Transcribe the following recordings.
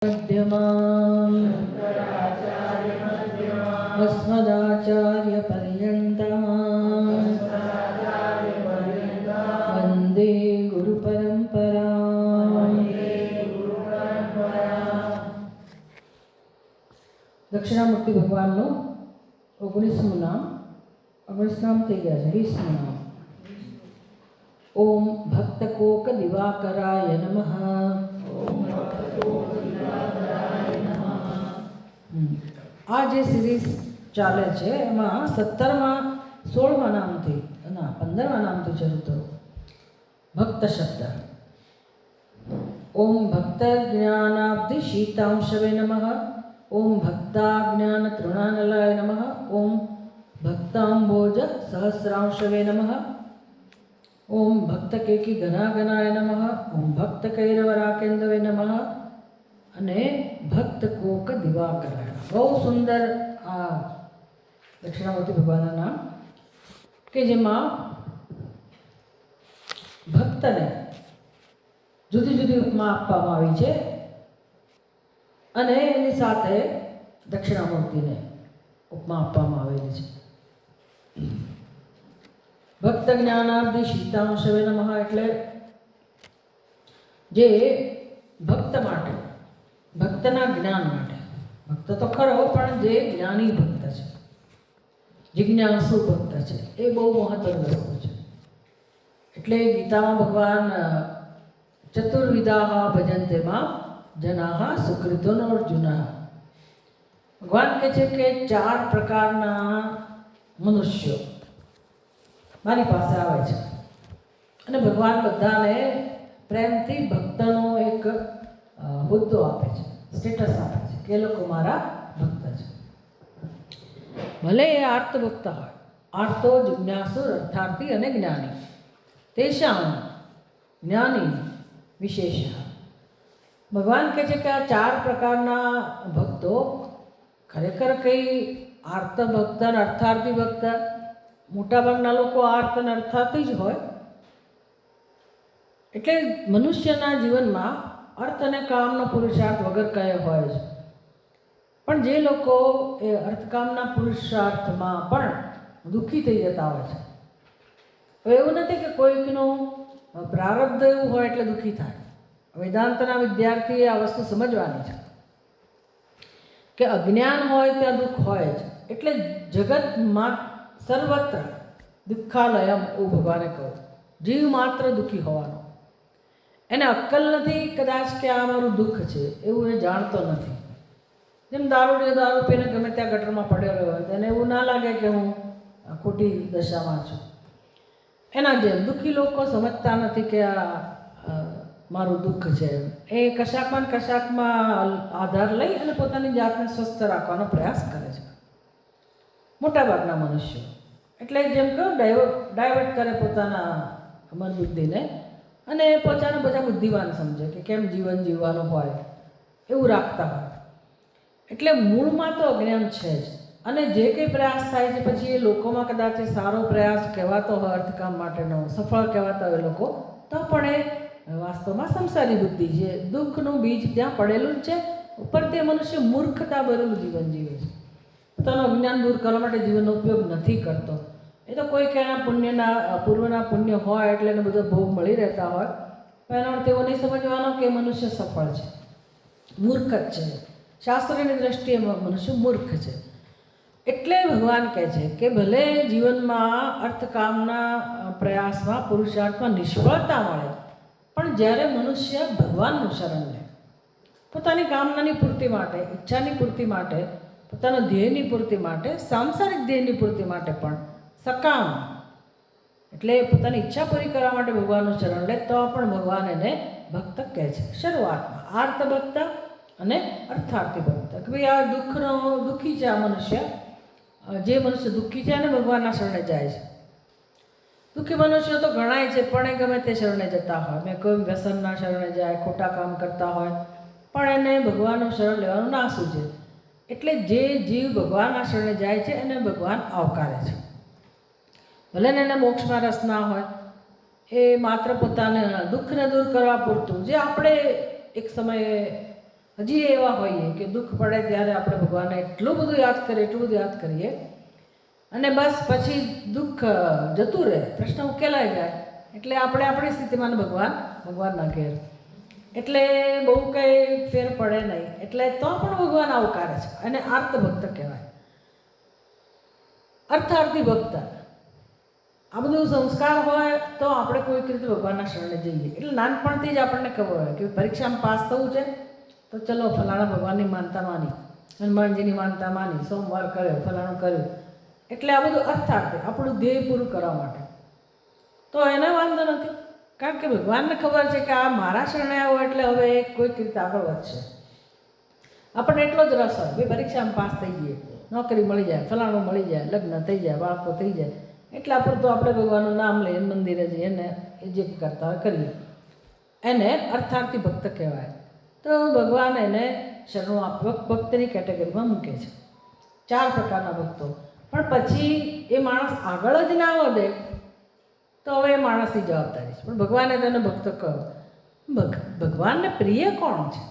मध्यमाम् अस्मदाचार्यपर्यन्ताम् वन्दे गुरुपरम्पराम्। દક્ષિણામૂર્તિ ભગવાનનું 19મું નામ 19 નામ થઈ ગયા છે. 20મું નામ ઓમ ભક્તકોક દિવાકરાય નમઃ. આ જે સિરીઝ ચાલે છે એમાં 17માં 16માં નામથી 15માં નામથી શરૂ થયું ભક્ત શબ્દ. ઓમ ભક્ત જ્ઞાનાબ્ધિ શીતાંશવે નમઃ. ઓમ ભક્તાજ્ઞાન તૃણાનલાય નમઃ. ઓમ ભક્તાંબોજ સહસ્રાંશવે નમઃ. ઓમ ભક્ત કેકી ઘનાઘનાય નમઃ. ઓમ ભક્ત કૈરવરાકેન્દવે નમઃ. અને ભક્ત કોક દિવાકરાય. બહુ સુંદર આ દક્ષિણામૂર્તિ ભગવાનના નામ કે જેમાં ભક્તને જુદી જુદી ઉપમા આપવામાં આવી છે અને એની સાથે દક્ષિણામૂર્તિને ઉપમા આપવામાં આવેલી છે. ભક્ત જ્ઞાનાબ્ધિ શીતાંશવે નમઃ એટલે જે ભક્ત માટે, ભક્તના જ્ઞાન માટે, ભક્ત તો ખરો પણ જે જ્ઞાની ભક્ત છે, જિજ્ઞાસુ ભક્ત છે, એ બહુ મહત્વનું વસ્તુ છે. એટલે ગીતામાં ભગવાન ચતુર્વિધાઃ ભજન્તેમાં જનાઃ સુકૃતોનો અર્જુનઃ. ભગવાન કહે છે કે 4 પ્રકારના મનુષ્યો મારી પાસે આવે છે અને ભગવાન બધાને પ્રેમથી ભક્તનો એક હોદ્દો આપે છે, સ્ટેટસ આપે છે કે એ લોકો મારા ભક્ત છે. ભલે એ આર્ત ભક્ત હોય, આર્તો જિજ્ઞાસુ અર્થાર્થી અને જ્ઞાની. તેષામ જ્ઞાની વિશેષ. ભગવાન કહે છે કે આ 4 પ્રકારના ભક્તો ખરેખર કંઈ આર્ત ભક્ત અને અર્થાર્થી ભક્ત, મોટાભાગના લોકો આર્ત અને અર્થાર્થી જ હોય. એટલે મનુષ્યના જીવનમાં અર્થ અને કામનો પુરુષાર્થ વગર કહે હોય છે. પણ જે લોકો એ અર્થકામના પુરુષાર્થમાં પણ દુઃખી થઈ જતા હોય છે. હવે એવું નથી કે કોઈકનું પ્રારબ્ધ એવું હોય એટલે દુઃખી થાય. વેદાંતના વિદ્યાર્થીએ આ વસ્તુ સમજવાની છે કે અજ્ઞાન હોય ત્યાં દુઃખ હોય જ. એટલે જગતમાં સર્વત્ર દુઃખાલયમ એવું ભગવાને કહ્યું. જીવ માત્ર દુઃખી હોવાનો. એને અક્કલ નથી કદાચ કે આ મારું દુઃખ છે એવું એ જાણતો નથી. જેમ દારૂડિયો દારૂ પીને ગમે ત્યાં ગટરમાં પડેલો હોય તેને એવું ના લાગે કે હું ખોટી દશામાં છું. એના જેમ દુઃખી લોકો સમજતા નથી કે આ મારું દુઃખ છે. એ કશાકમાં આધાર લઈ અને પોતાની જાતને સ્વસ્થ રાખવાનો પ્રયાસ કરે છે મોટાભાગના મનુષ્યો. એટલે જેમ કહું ડાયવર્ટ કરે પોતાના મન બુદ્ધિને અને પોતાના બધા બુદ્ધિવાન સમજે કે કેમ જીવન જીવવાનું હોય એવું રાખતા હોય. એટલે મૂળમાં તો અજ્ઞાન છે જ. અને જે કંઈ પ્રયાસ થાય છે પછી એ લોકોમાં કદાચ સારો પ્રયાસ કહેવાતો હોય, અર્થકામ માટેનો સફળ કહેવાતા હોય લોકો, તો પણ એ વાસ્તવમાં સંસારી બુદ્ધિ છે. દુઃખનું બીજ ત્યાં પડેલું જ છે. ઉપર તે મનુષ્ય મૂર્ખતા ભરેલું જીવન જીવે છે. પોતાનું અજ્ઞાન દૂર કરવા માટે જીવનનો ઉપયોગ નથી કરતો. એ તો કોઈ એના પૂર્વના પુણ્ય હોય એટલે એને બધો ભોગ મળી રહેતા હોય, પણ એનો અર્થ એવો નહીં સમજવાનો કે મનુષ્ય સફળ છે. મૂર્ખ જ છે. શાસ્ત્રની દૃષ્ટિએ મનુષ્ય મૂર્ખ છે. એટલે ભગવાન કહે છે કે ભલે જીવનમાં અર્થકામના પ્રયાસમાં પુરુષાર્થમાં નિષ્ફળતા મળે, પણ જ્યારે મનુષ્ય ભગવાનનું શરણ લે, પોતાની કામનાની પૂર્તિ માટે, ઈચ્છાની પૂર્તિ માટે, પોતાના ધ્યેયની પૂર્તિ માટે, સાંસારિક ધ્યેયની પૂર્તિ માટે પણ સકામ, એટલે પોતાની ઈચ્છા પૂરી કરવા માટે ભગવાનનું શરણ લે, તો પણ ભગવાન એને ભક્ત કહે છે. શરૂઆતમાં આર્ત ભક્ત અને અર્થાર્થી ભક્ત. કે ભાઈ આ દુઃખી છે આ મનુષ્ય. જે મનુષ્ય દુઃખી છે અને ભગવાનના શરણે જાય છે. દુઃખી મનુષ્યો તો ઘણાય છે પણ એ ગમે તે શરણે જતા હોય. મેં કોઈ વ્યસનના શરણે જાય, ખોટા કામ કરતા હોય, પણ એને ભગવાનનું શરણ લેવાનું ના સૂઝે. એટલે જે જીવ ભગવાનના શરણે જાય છે એને ભગવાન આવકારે છે. ભલે એને મોક્ષમાં રસ ના હોય, એ માત્ર પોતાના દુઃખને દૂર કરવા પૂરતું, જે આપણે એક સમયે હજી એવા હોઈએ કે દુઃખ પડે ત્યારે આપણે ભગવાનને એટલું બધું યાદ કરીએ અને બસ પછી દુઃખ જતું રહે, પ્રશ્ન ઉકેલાઈ જાય એટલે આપણે આપણી સ્થિતિમાં ભગવાનના ઘેર, એટલે બહુ કંઈ ફેર પડે નહીં. એટલે તો પણ ભગવાન આવકારે છે અને આર્ત ભક્ત કહેવાય. અર્થાર્થી ભક્ત આ બધું સંસ્કાર હોય તો આપણે કોઈક રીતે ભગવાનના શરણે જઈએ. એટલે નાનપણથી જ આપણને ખબર હોય કે પરીક્ષામાં પાસ થવું છે તો ચલો ફલાણા ભગવાનની માનતા માની, હનુમાનજીની માનતા માની, સોમવાર કર્યો, ફલાણું કર્યું. એટલે આ બધું અર્થાર્થે આપણું ધ્યેય પૂરું કરવા માટે, તો એને વાંધો નથી. કારણ કે ભગવાનને ખબર છે કે આ મારા શરણે આવ્યો એટલે હવે એ કોઈક રીતે આગળ વધશે. આપણને એટલો જ રસ હોય, ભાઈ પરીક્ષામાં પાસ થઈ જઈએ, નોકરી મળી જાય, ફલાણું મળી જાય, લગ્ન થઈ જાય, બાળકો થઈ જાય, એટલા પૂરતું આપણે ભગવાનનું નામ લઈએ, મંદિરે જઈએ એને જે કરતા હોય કરીએ. એને અર્થાર્થી ભક્ત કહેવાય. તો ભગવાન એને શરણો ભક્તની કેટેગરીમાં મૂકે છે. 4 પ્રકારના ભક્તો. પણ પછી એ માણસ આગળ જ ના વધે તો હવે એ માણસની જવાબદારી છે. પણ ભગવાને તેને ભક્ત કહો. ભગવાનને પ્રિય કોણ છે?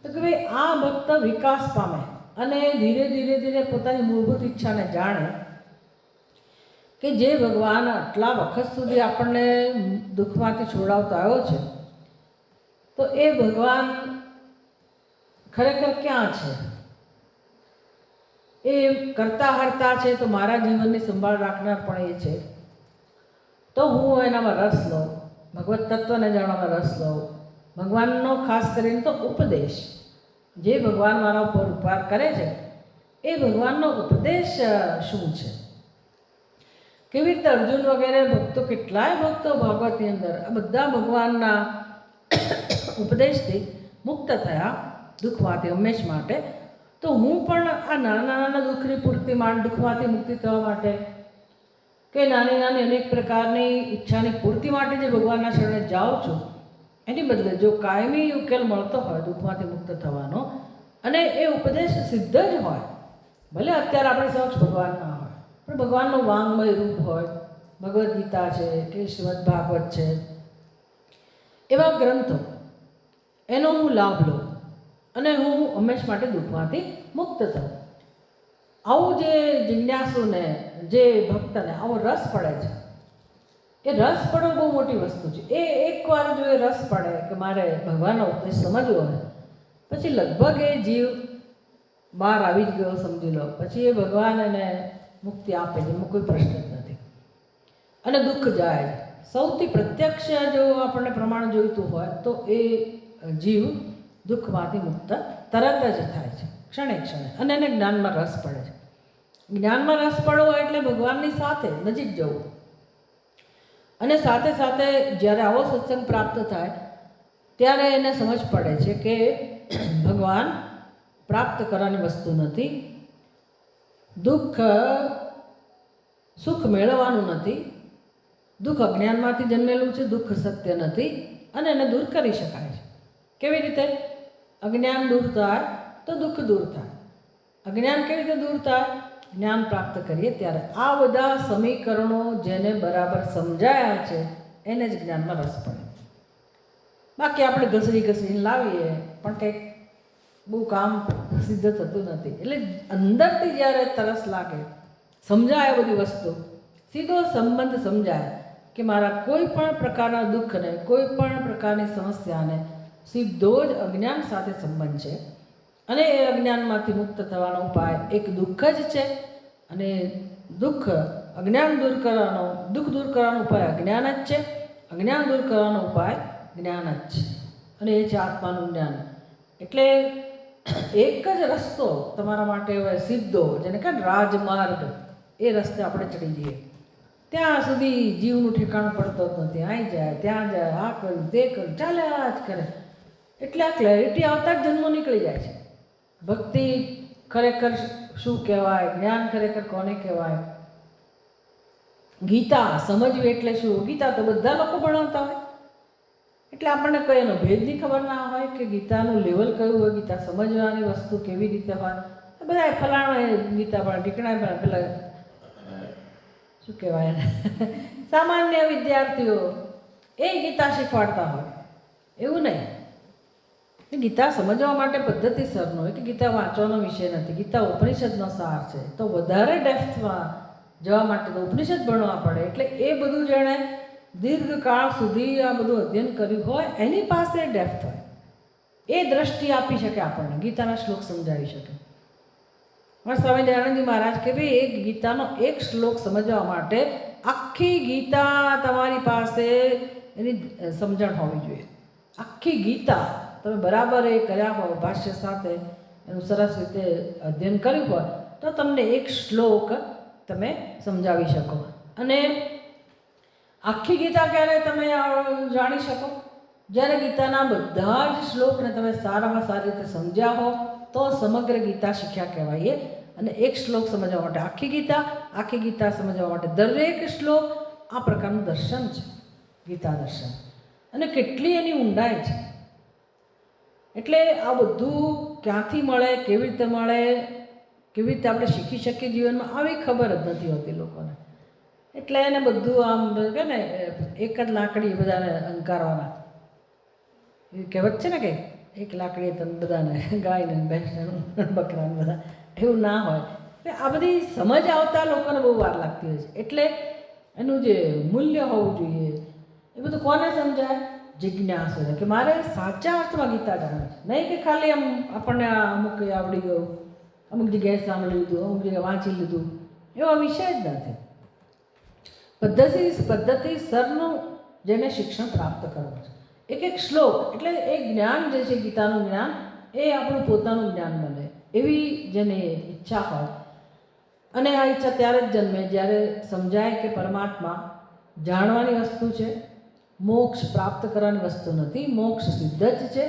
તો કે ભાઈ આ ભક્ત વિકાસ પામે અને ધીરે ધીરે પોતાની મૂળભૂત ઈચ્છાને જાણે કે જે ભગવાન આટલા વખત સુધી આપણને દુઃખમાંથી છોડાવતો આવ્યો છે, તો એ ભગવાન ખરેખર ક્યાં છે? એ કરતા હરતા છે તો મારા જીવનની સંભાળ રાખનાર પણ એ છે. તો હું એનામાં રસ લઉં, ભગવત તત્વને જાણવામાં રસ લઉં. ભગવાનનો ખાસ કરીને તો ઉપદેશ, જે ભગવાન મારા ઉપર ઉપકાર કરે છે એ ભગવાનનો ઉપદેશ શું છે? કેવી રીતે અર્જુન વગેરે ભક્તો, કેટલાય ભક્તો ભાગવતની અંદર આ બધા ભગવાનના ઉપદેશથી મુક્ત થયા દુઃખમાંથી હંમેશ માટે. તો હું પણ આ નાના દુઃખમાંથી મુક્તિ થવા માટે કે નાની અનેક પ્રકારની ઈચ્છાની પૂર્તિ માટે જે ભગવાનના શરણે જાઉં છું, એની બદલે જો કાયમી ઉકેલ મળતો હોય દુઃખમાંથી મુક્ત થવાનો અને એ ઉપદેશ સિદ્ધ જ હોય, ભલે અત્યારે આપણી સમક્ષ ભગવાન ના હોય પણ ભગવાનનું વાંગમય રૂપ હોય, ભગવદ્ ગીતા છે કે શ્રીમદ ભાગવત છે, એવા ગ્રંથો, એનો હું લાભ લઉં અને હું હંમેશ માટે દુઃખમાંથી મુક્ત થઉં. આવું જે જિજ્ઞાસુને, જે ભક્તને આવો રસ પડે છે, એ રસ પડવો બહુ મોટી વસ્તુ છે. એ એકવાર જો એ રસ પડે કે મારે ભગવાનનો ઉપદેશ સમજવો હોય, પછી લગભગ એ જીવ બહાર આવી જ ગયો સમજી લો. પછી એ ભગવાન એને મુક્તિ આપે છે, એમાં કોઈ પ્રશ્ન જ નથી. અને દુઃખ જાય. સૌથી પ્રત્યક્ષ જો આપણને પ્રમાણ જોઈતું હોય તો એ જીવ દુઃખમાંથી મુક્ત તરત જ થાય છે, ક્ષણે ક્ષણે. અને એને જ્ઞાનમાં રસ પડે છે. જ્ઞાનમાં રસ પડવો એટલે ભગવાનની સાથે નજીક જવું. અને સાથે સાથે જ્યારે આવો સત્સંગ પ્રાપ્ત થાય ત્યારે એને સમજ પડે છે કે ભગવાન પ્રાપ્ત કરવાની વસ્તુ નથી, દુઃખ સુખ મેળવવાનું નથી, દુઃખ અજ્ઞાનમાંથી જન્મેલું છે, દુઃખ સત્ય નથી અને એને દૂર કરી શકાય છે. કેવી રીતે? અજ્ઞાન દૂર થાય તો દુઃખ દૂર થાય. અજ્ઞાન કેવી રીતે દૂર થાય? જ્ઞાન પ્રાપ્ત કરીએ ત્યારે. આ બધા સમીકરણો જેને બરાબર સમજાયા છે એને જ જ્ઞાનમાં રસ પડે. બાકી આપણે ઘસડીને લાવીએ પણ કંઈક બહુ કામ સિદ્ધ થતું નથી. એટલે અંદરથી જ્યારે તરસ લાગે, સમજાય બધી વસ્તુ, સીધો સંબંધ સમજાય કે મારા કોઈ પણ પ્રકારના દુઃખને, કોઈ પણ પ્રકારની સમસ્યાને સીધો જ અજ્ઞાન સાથે સંબંધ છે. અને એ અજ્ઞાનમાંથી મુક્ત થવાનો ઉપાય એક દુઃખ જ છે. અને દુઃખ અજ્ઞાન દૂર કરવાનો, દુઃખ દૂર કરવાનો ઉપાય અજ્ઞાન જ છે, અજ્ઞાન દૂર કરવાનો ઉપાય જ્ઞાન જ છે. અને એ છે આત્માનું જ્ઞાન. એટલે એક જ રસ્તો તમારા માટે હોય સીધો, જેને કહે રાજમાર્ગ, એ રસ્તે આપણે ચડી જઈએ. ત્યાં સુધી જીવનું ઠેકાણું પડતો જ નથી. અહીં જાય, ત્યાં જાય, આ કર્યું, તે કર્યું, ચાલ્યા જ કરે. એટલે આ ક્લેરિટી આવતા જ જન્મો નીકળી જાય છે. ભક્તિ ખરેખર શું કહેવાય, જ્ઞાન ખરેખર કોને કહેવાય, ગીતા સમજવી એટલે શું, ગીતા તો બધા લોકો ભણાવતા હોય એટલે આપણને કોઈ એનો ભેદની ખબર ના હોય કે ગીતાનું લેવલ કયું હોય, ગીતા સમજવાની વસ્તુ કેવી રીતે હોય. બધા ફલાણા ગીતા પણ ઢીકણા પણ પેલા શું કહેવાય સામાન્ય વિદ્યાર્થીઓ એ ગીતા શીખવાડતા હોય એવું નહીં. ગીતા સમજવા માટે પદ્ધતિસરનો હોય કે ગીતા વાંચવાનો વિષય નથી. ગીતા ઉપનિષદનો સાર છે. તો વધારે ડેપ્થમાં જવા માટે તો ઉપનિષદ ભણવા પડે. એટલે એ બધું જેણે દીર્ઘકાળ સુધી આ બધું અધ્યયન કર્યું હોય એની પાસે ડેપ્થ હોય, એ દ્રષ્ટિ આપી શકે આપણને, ગીતાના શ્લોક સમજાવી શકે. મારા સ્વામી દયાનંદજી મહારાજ કે ભાઈ એક ગીતાનો એક શ્લોક સમજવા માટે આખી ગીતા તમારી પાસે એની સમજણ હોવી જોઈએ. આખી ગીતા તમે બરાબર એ કર્યા હોય, ભાષ્ય સાથે એનું સરસ રીતે અધ્યયન કર્યું હોય તો તમને એક શ્લોક તમે સમજાવી શકો. અને આખી ગીતા ક્યારે તમે જાણી શકો? જ્યારે ગીતાના બધા જ શ્લોકને તમે સારામાં સારી રીતે સમજ્યા હો તો સમગ્ર ગીતા શીખ્યા કહેવાય. અને એક શ્લોક સમજવા માટે આખી ગીતા સમજવા માટે દરેક શ્લોક આ પ્રકારનું દર્શન છે, ગીતા દર્શન. અને કેટલી એની ઊંડાઈ છે. એટલે આ બધું ક્યાંથી મળે, કેવી રીતે મળે, કેવી રીતે આપણે શીખી શકીએ જીવનમાં, આવી ખબર જ નથી હોતી લોકોને. એટલે એને બધું આમ કે ને એક જ લાકડી બધાને અંકારવાના. એ કહેવત છે ને કે એક લાકડી તમે બધાને, ગાયને ભેંસને બકરાને બધા, એવું ના હોય. એટલે આ બધી સમજ આવતા લોકોને બહુ વાર લાગતી હોય છે. એટલે એનું જે મૂલ્ય હોવું જોઈએ એ બધું કોને સમજાય? જિજ્ઞાસુ, કે મારે સાચા અર્થમાં ગીતા જાણવી છે, નહીં કે ખાલી આમ આપણને અમુક આવડી ગયું, અમુક જગ્યાએ સાંભળી લીધું, અમુક જગ્યાએ વાંચી લીધું, એવા વિષય જ નથી. પદ્ધતિસરનું જેને શિક્ષણ પ્રાપ્ત કરવું છે. એક એક શ્લોક એટલે એ જ્ઞાન જે છે ગીતાનું જ્ઞાન એ આપણું પોતાનું જ્ઞાન બને એવી જેને ઈચ્છા હોય. અને આ ઈચ્છા ત્યારે જ જન્મે જ્યારે સમજાય કે પરમાત્મા જાણવાની વસ્તુ છે, મોક્ષ પ્રાપ્ત કરવાની વસ્તુ નથી, મોક્ષ સિદ્ધ જ છે.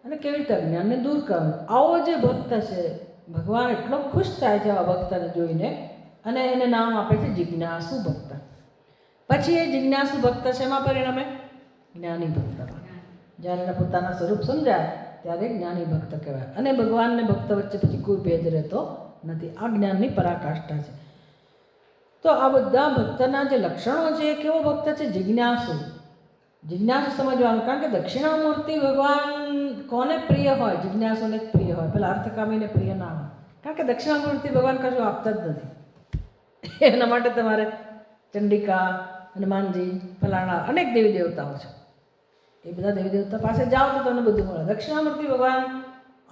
અને કેવી રીતે અજ્ઞાનને દૂર કરવાનું. આવો જે ભક્ત છે, ભગવાન એટલો ખુશ થાય છે આવા ભક્તને જોઈને અને એને નામ આપે છે જિજ્ઞાસુ ભક્ત. પછી એ જિજ્ઞાસુ ભક્ત છે એમાં પરિણમે જ્ઞાની ભક્તમાં. જ્યારે એને પોતાના સ્વરૂપ સમજાય ત્યારે જ્ઞાની ભક્ત કહેવાય. અને ભગવાનને ભક્ત વચ્ચે પછી કોઈ ભેદ રહેતો નથી. આ જ્ઞાનની પરાકાષ્ઠા છે. તો આ બધા ભક્તના જે લક્ષણો છે એ કેવો ભક્ત છે? જિજ્ઞાસુ. જિજ્ઞાસુ સમજવાનું. કારણ કે દક્ષિણામૂર્તિ ભગવાન કોને પ્રિય હોય? જિજ્ઞાસુને જ પ્રિય હોય. પેલા અર્થકામીને પ્રિય ના હોય. કારણ કે દક્ષિણામૂર્તિ ભગવાન કશું આપતા જ નથી. એના માટે તમારે ચંડિકા, હનુમાનજી, ફલાણા અનેક દેવી દેવતાઓ છે. એ બધા દેવી દેવતા પાસે જાઓ તો તમને બધું મળે. દક્ષિણામૂર્તિ ભગવાન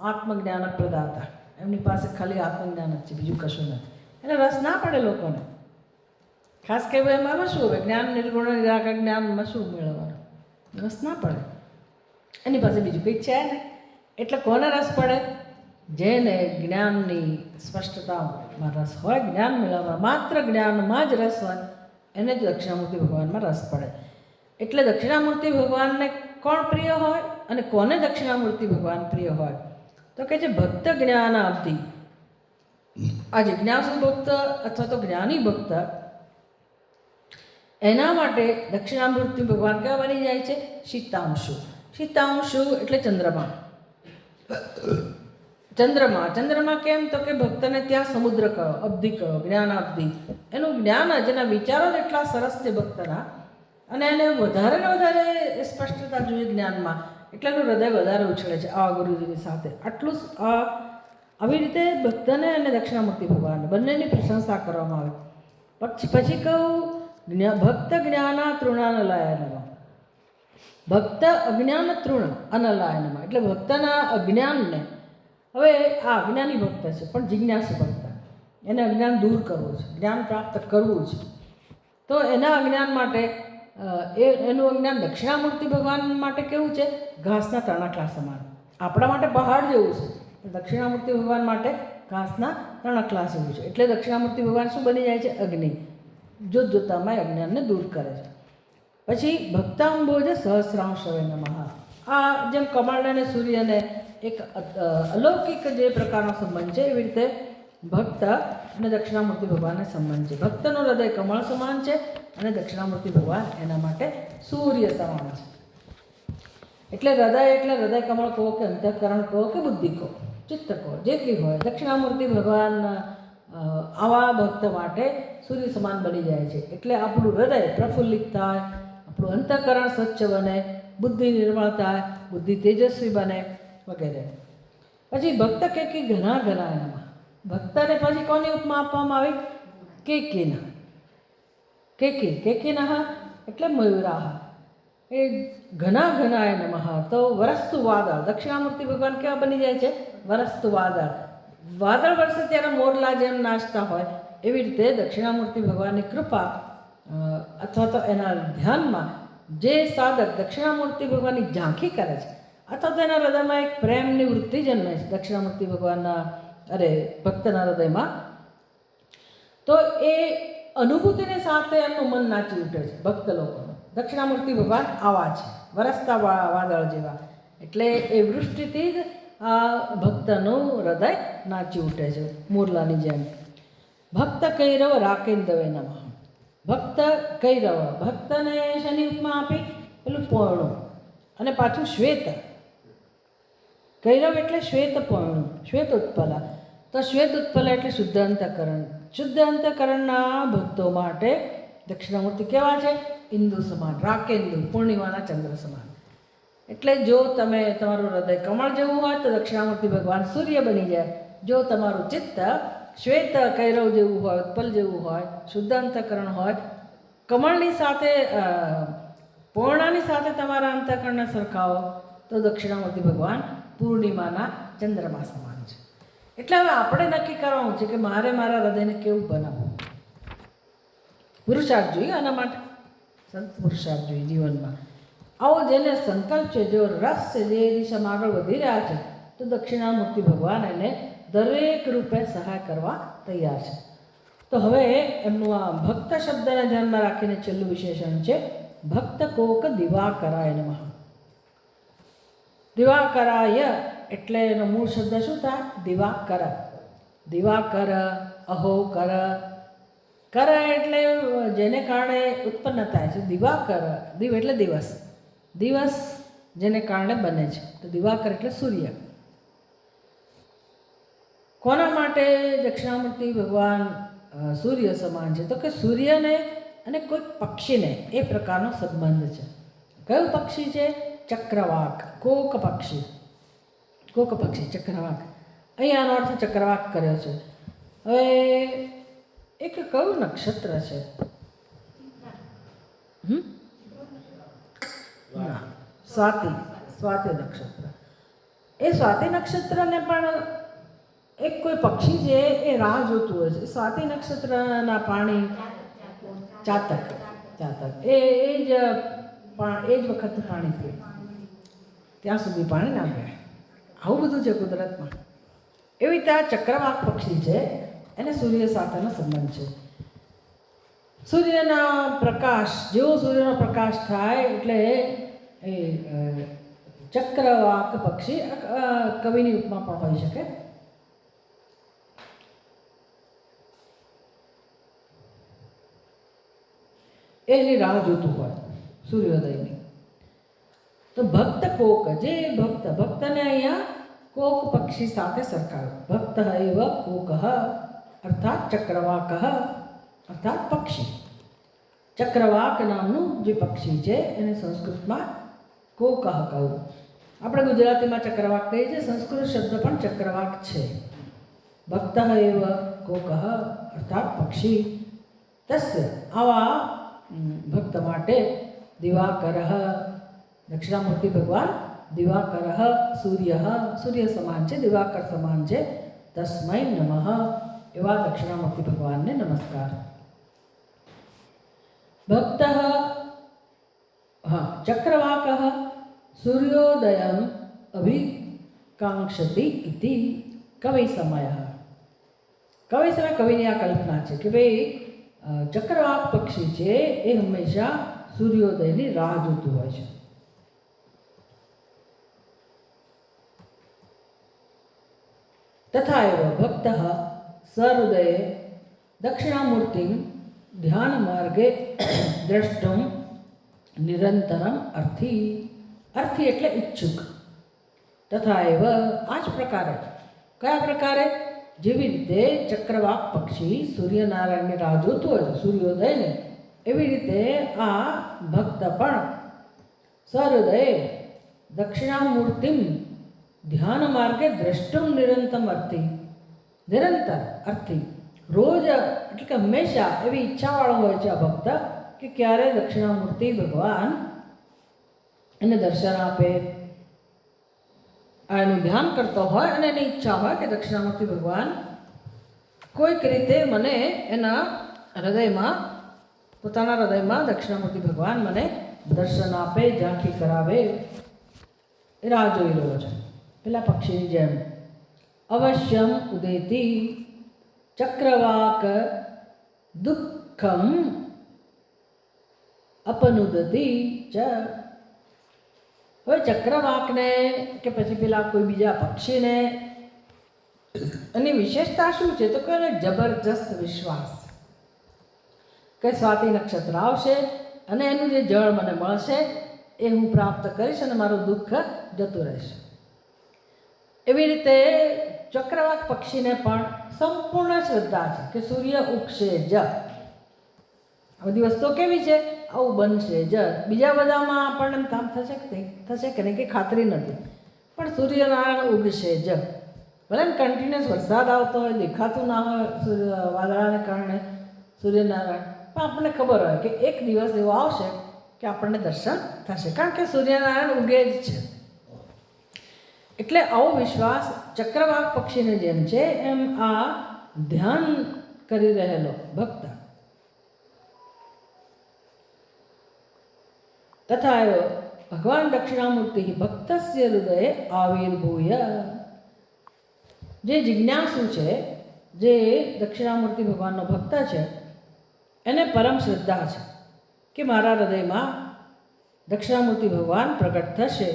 આત્મજ્ઞાન પ્રદાતા. એમની પાસે ખાલી આત્મજ્ઞાન જ છે, બીજું કશું નથી. એને રસ ના પડે લોકોને. ખાસ કહેવું એમાં શું હવે જ્ઞાન નિર્ગુણ નિરાકાર જ્ઞાનમાં શું મેળવવાનું? રસ ના પડે. એની પાસે બીજું કંઈ છે ને. એટલે કોને રસ પડે? જેને જ્ઞાનની સ્પષ્ટતામાં રસ હોય, જ્ઞાન મેળવવા, માત્ર જ્ઞાનમાં જ રસ હોય, એને જ દક્ષિણામૂર્તિ ભગવાનમાં રસ પડે. એટલે દક્ષિણામૂર્તિ ભગવાનને કોણ પ્રિય હોય અને કોને દક્ષિણામૂર્તિ ભગવાન પ્રિય હોય? તો કે છે ભક્ત જ્ઞાનાબ્ધિ. આ જિજ્ઞાસુ ભક્ત અથવા તો જ્ઞાની ભક્ત, એના માટે દક્ષિણામૂર્તિ ભગવાન કેવા બની જાય છે? શીતાંશુ. શીતાંશુ એટલે ચંદ્રમા. ચંદ્રમા કેમ? તો કે ભક્તને ત્યાં સમુદ્ર કહો, અબ્ધિ કહો, જ્ઞાનાબ્ધિ. એનું જ્ઞાન જ, એના વિચારો જ એટલા સરસ છે ભક્તના. અને એને વધારે ને વધારે સ્પષ્ટતા જોઈએ જ્ઞાનમાં. એટલે એનું હૃદય વધારે ઉછળે છે આ ગુરુજીની સાથે. આટલું આવી રીતે ભક્તને અને દક્ષિણામૂર્તિ ભગવાન બંનેની પ્રશંસા કરવામાં આવે. પછી કહું ભક્ત જ્ઞાના તૃણાનલાય નમઃ. ભક્ત અજ્ઞાન તૃણ અનલાયનમાં. એટલે ભક્તના અજ્ઞાનને, હવે આ અજ્ઞાની ભક્ત છે પણ જિજ્ઞાસુ ભક્ત, એને અજ્ઞાન દૂર કરવું છે, જ્ઞાન પ્રાપ્ત કરવું છે. તો એના અજ્ઞાન માટે એનું અજ્ઞાન દક્ષિણામૂર્તિ ભગવાન માટે કેવું છે? ઘાસના તણખલા સમાન. આપણા માટે પહાડ જેવું છે, દક્ષિણામૂર્તિ ભગવાન માટે ઘાસના તણખલા જેવું છે. એટલે દક્ષિણામૂર્તિ ભગવાન શું બની જાય છે? અગ્નિ. જોતજોતામાં અજ્ઞાનને દૂર કરે છે. પછી ભક્તાંબોજ સહસ્રાંશવે નમઃ. આ જેમ કમળ અને સૂર્યને એક અલૌકિક જે પ્રકારનો સંબંધ છે, એવી રીતે ભક્ત અને દક્ષિણામૂર્તિ ભગવાનને સંબંધ છે. ભક્તનું હૃદય કમળ સમાન છે અને દક્ષિણામૂર્તિ ભગવાન એના માટે સૂર્ય સમાન છે. એટલે હૃદય કમળ કહો કે અંતઃકરણ કહો કે બુદ્ધિ કહો, ચિત્ત કહો, જે કંઈ હોય, દક્ષિણામૂર્તિ ભગવાન આવા ભક્ત માટે સૂર્ય સમાન બની જાય છે. એટલે આપણું હૃદય પ્રફુલ્લિત થાય, આપણું અંતઃકરણ સ્વચ્છ બને, બુદ્ધિ નિર્મળ થાય, બુદ્ધિ તેજસ્વી બને. વગેરે. પછી ભક્ત કેકી ઘના ઘના એનામાં ભક્તને પછી કોની ઉપમા આપવામાં આવી? કેકીના. કેકીના એટલે મયુરાહ. એ ઘના ઘનાય નમઃ. તો વરસતુ વાદળ, દક્ષિણામૂર્તિ ભગવાન કેવા બની જાય છે? વરસતુ વાદળ. વાદળ વરસે ત્યારે મોરલા જેમ નાચતા હોય એવી રીતે દક્ષિણામૂર્તિ ભગવાનની કૃપા અથવા તો એના ધ્યાનમાં જે સાધક દક્ષિણામૂર્તિ ભગવાનની ઝાંખી કરે છે અથવા તો એના હૃદયમાં એક પ્રેમની વૃત્તિ જન્મે છે દક્ષિણામૂર્તિ ભગવાનના ભક્તના હૃદયમાં, તો એ અનુભૂતિની સાથે એમનું મન નાચી ઉઠે છે ભક્ત લોકોનું. દક્ષિણામૂર્તિ ભગવાન આવા છે, વરસતા વાદળ જેવા. એટલે એ વૃષ્ટિથી જ આ ભક્તનું હૃદય નાચી ઉઠે છે મોરલાની જેમ. ભક્ત કૈરવ રાકેન્દવે નમઃ. ભક્ત કૈરવ, ભક્તને શેની ઉપમા આપી? પેલું પર્ણું અને પાછું શ્વેત. કૈરવ એટલે શ્વેત પર્ણું, શ્વેત ઉત્પલા. તો શ્વેત ઉત્પલા એટલે શુદ્ધ અંતઃકરણ. શુદ્ધ અંતઃકરણના ભક્તો માટે દક્ષિણામૂર્તિ કેવા છે? ઇન્દુ સમાન, રાકેન્દુ, પૂર્ણિમાના ચંદ્ર સમાન. એટલે જો તમે તમારું હૃદય કમળ જેવું હોય તો દક્ષિણામૂર્તિ ભગવાન સૂર્ય બની જાય. જો તમારું ચિત્ત શ્વેત કૈરવ જેવું હોય, ઉત્પલ જેવું હોય, શુદ્ધ અંતઃકરણ હોય, કમળની સાથે પૂર્ણાની સાથે તમારા અંતઃકરણને સરખાવો તો દક્ષિણામૂર્તિ ભગવાન પૂર્ણિમાના ચંદ્રમા સમાન છે. એટલે હવે આપણે નક્કી કરવાનું છે કે મારે મારા હૃદયને કેવું બનાવવું. પુરુષાર્થ જોઈએ આના માટે, સંત પુરુષાર્થ જોઈએ જીવનમાં. આવો જેને સંકલ્પ છે, જેવો રસ છે, જે દિશામાં આગળ વધી રહ્યા છે, તો દક્ષિણામૂર્તિ ભગવાન એને દરેક રૂપે સહાય કરવા તૈયાર છે. તો હવે એમનું આ ભક્ત શબ્દને ધ્યાનમાં રાખીને છેલ્લું વિશેષણ છે ભક્ત કોક દિવાકરાય નમઃ. દિવાકરાય એટલે એનો મૂળ શબ્દ શું થાય? દિવાકર. દિવાકર, અહો કર. કર એટલે જેને કારણે ઉત્પન્ન થાય છે. દિવાકર, દિવ એટલે દિવસ, દિવસ જેને કારણે બને છે. તો દિવાકર એટલે સૂર્ય. કોના માટે દક્ષિણામૂર્તિ ભગવાન સૂર્ય સમાન છે? તો કે સૂર્યને અને કોઈક પક્ષીને એ પ્રકારનો સંબંધ છે. કયું પક્ષી છે? ચક્રવાક, કોક પક્ષી. કોક પક્ષી, ચક્રવાક. અહીંયાનો અર્થ ચક્રવાક કર્યો છે. હવે એક કયું નક્ષત્ર છે? સ્વાતિ, સ્વાતિ નક્ષત્ર. એ સ્વાતિ નક્ષત્રને પણ એક કોઈ પક્ષી છે એ રાહ જોતું હોય છે. સ્વાતિ નક્ષત્રના પાણી ચાતક, ચાતક એ જ વખત પાણી પીએ, ત્યાં સુધી પાણી ના પીએ. આવું બધું છે કુદરતમાં. એવી રીતે આ ચક્રવાક પક્ષી છે, એને સૂર્ય સાથેનો સંબંધ છે. સૂર્યના પ્રકાશ, જેવો સૂર્યનો પ્રકાશ થાય એટલે એ ચક્રવાક પક્ષી કવિની ઉપમા પણ હોઈ શકે. એની રાહ જોતું હોય સૂર્યોદયની. તો ભક્ત કોક, જે ભક્ત, ભક્તને અહીંયા કોક પક્ષી સાથે સરખાવ્યો. ભક્ત એવ કોક અર્થાત ચક્રવાક અર્થાત પક્ષી. ચક્રવાક નામનું જે પક્ષી છે એને સંસ્કૃતમાં કોક કહ્યું. આપણે ગુજરાતીમાં ચક્રવાક કહીએ છીએ, સંસ્કૃત શબ્દ પણ ચક્રવાક છે. ભક્ત એવ કોક અર્થાત પક્ષી. તસ્ય આવા ભક્ત માટે દિવાકર, દક્ષિણામૂર્તિ ભગવાન દિવાકર, સૂર્ય, સૂર્ય સમાન છે, દિવાકર સમાન છે. તસ્મૈ નમઃ, એવા દક્ષિણામૂર્તિ ભગવાનને નમસ્કાર. ભક્ત ચક્રવાક સૂર્યોદયમ અભિકાંક્ષતિ ઇતિ કવિ સમય. કવિ સમય, કવિની આ કલ્પના છે કે ભાઈ ચક્રવાક પક્ષી છે એ હંમેશા સૂર્યોદયની રાહ જોતું હોય છે. તથા એવ ભક્ત સહૃદયે દક્ષિણામૂર્તિ ધ્યાન માર્ગે દ્રષ્ટુમ નિરંતરમ અર્થી. અર્થી એટલે ઈચ્છુક. તથા એવ આ જ પ્રકારે, કયા પ્રકારે? જેવી રીતે ચક્રવાક પક્ષી સૂર્યનારાયણની રાહ જોતું હોય છે સૂર્યોદયને, એવી રીતે આ ભક્ત પણ સહૃદયે દક્ષિણામૂર્તિમ ધ્યાન માર્ગે દ્રષ્ટુમ નિરંતર અર્થી રોજ એટલે કે હંમેશા એવી ઈચ્છાવાળો હોય છે આ ભક્ત કે ક્યારે દક્ષિણામૂર્તિ ભગવાન એને દર્શન આપે. આ એનું ધ્યાન કરતો હોય અને એની ઈચ્છા હોય કે દક્ષિણામૂર્તિ ભગવાન કોઈક રીતે મને એના હૃદયમાં પોતાના હૃદયમાં દક્ષિણામૂર્તિ ભગવાન મને દર્શન આપે, ઝાંખી કરાવે. એ રાહ જોઈ રહ્યો છે પેલા પક્ષીની જેમ. અવશ્યમ ઉદેતી ચક્રવાક દુઃખમ અપનુદતી ચ. હવે ચક્રવાકને કે પછી પેલા કોઈ બીજા પક્ષીને એની વિશેષતા શું છે? તો કે જબરજસ્ત વિશ્વાસ કે સ્વાતિ નક્ષત્ર આવશે અને એનું જે જળ મને મળશે એ હું પ્રાપ્ત કરીશ અને મારું દુઃખ જતું રહેશે. એવી રીતે ચક્રવાક પક્ષીને પણ સંપૂર્ણ શ્રદ્ધા છે કે સૂર્ય ઉગશે જ. આ બધી વસ્તુઓ કેવી છે? આવું બનશે જ. બીજા બધામાં આપણને કામ થશે કે નહીં, થશે કે નહીં કે ખાતરી નથી, પણ સૂર્યનારાયણ ઉગશે જ. ભલે ને કન્ટિન્યુઅસ વરસાદ આવતો હોય, દેખાતું ના હોય વાદળાને કારણે સૂર્યનારાયણ, પણ આપણને ખબર હોય કે એક દિવસ એવો આવશે કે આપણને દર્શન થશે, કારણ કે સૂર્યનારાયણ ઉગે જ છે. એટલે આવો વિશ્વાસ ચક્રવાક પક્ષીને જેમ છે એમ આ ધ્યાન કરી રહેલો ભક્ત. તથા ભગવાન દક્ષિણામૂર્તિ ભક્તસ્ય હૃદયે આવિર્ભૂય. જે જિજ્ઞાસુ છે, જે દક્ષિણામૂર્તિ ભગવાનનો ભક્ત છે, એને પરમ શ્રદ્ધા છે કે મારા હૃદયમાં દક્ષિણામૂર્તિ ભગવાન પ્રગટ થશે.